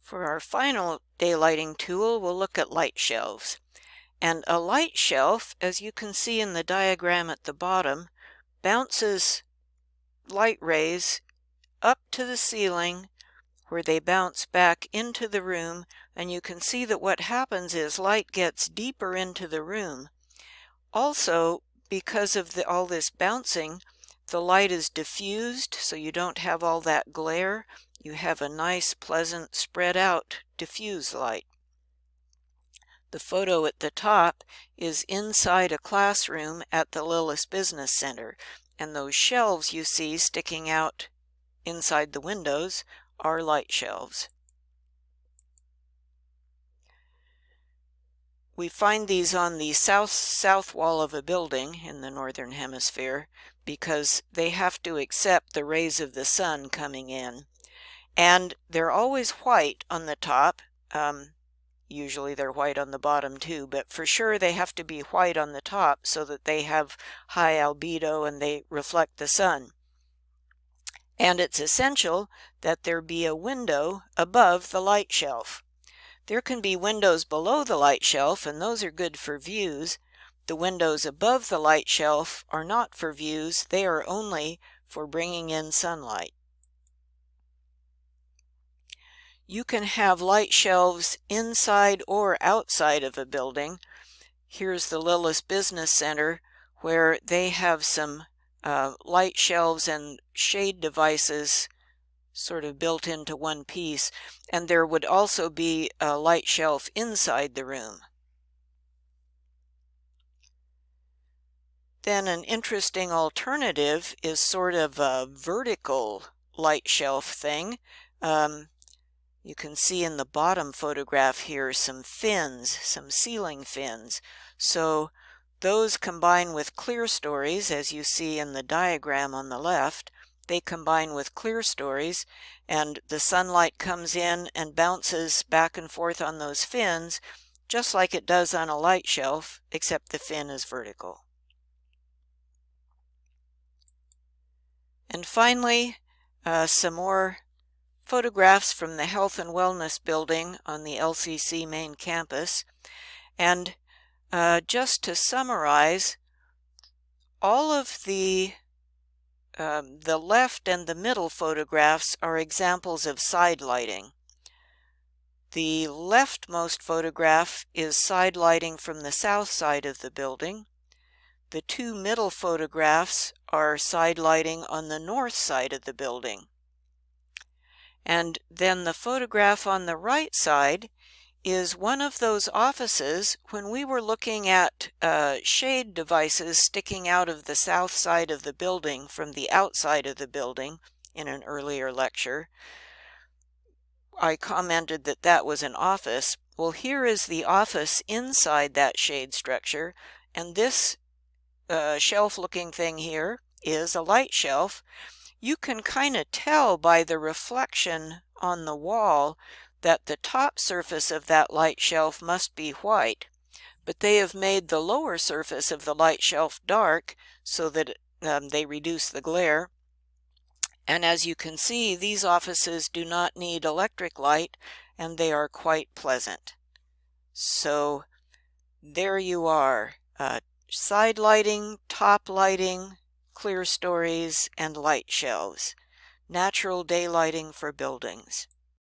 For our final daylighting tool, we'll look at light shelves. And a light shelf, as you can see in the diagram at the bottom, bounces light rays up to the ceiling where they bounce back into the room, and you can see that what happens is light gets deeper into the room. Also, because of all this bouncing, the light is diffused, so you don't have all that glare. You have a nice, pleasant, spread out, diffused light. The photo at the top is inside a classroom at the Lillis Business Center, and those shelves you see sticking out inside the windows are light shelves. We find these on the south wall of a building in the northern hemisphere because they have to accept the rays of the sun coming in. And they're always white on the top. Usually they're white on the bottom too, but for sure they have to be white on the top so that they have high albedo and they reflect the sun. And it's essential that there be a window above the light shelf. There can be windows below the light shelf, and those are good for views. The windows above the light shelf are not for views, they are only for bringing in sunlight. You can have light shelves inside or outside of a building. Here's the Lillis Business Center, where they have some light shelves and shade devices sort of built into one piece, and there would also be a light shelf inside the room. Then an interesting alternative is sort of a vertical light shelf thing. You can see in the bottom photograph here some fins, some ceiling fins. So those combine with clear stories, as you see in the diagram on the left. They combine with clear stories, and the sunlight comes in and bounces back and forth on those fins, just like it does on a light shelf, except the fin is vertical. And finally, some more photographs from the Health and Wellness Building on the LCC main campus. And just to summarize, all of the left and the middle photographs are examples of side lighting. The leftmost photograph is side lighting from the south side of the building. The two middle photographs are side lighting on the north side of the building. And then the photograph on the right side is one of those offices when we were looking at shade devices sticking out of the south side of the building from the outside of the building in an earlier lecture. I commented that that was an office. Well, here is the office inside that shade structure, and this shelf-looking thing here is a light shelf. You can kind of tell by the reflection on the wall that the top surface of that light shelf must be white, but they have made the lower surface of the light shelf dark so that they reduce the glare. And as you can see, these offices do not need electric light, and they are quite pleasant. So there you are, side lighting, top lighting, clear stories, and light shelves. Natural daylighting for buildings.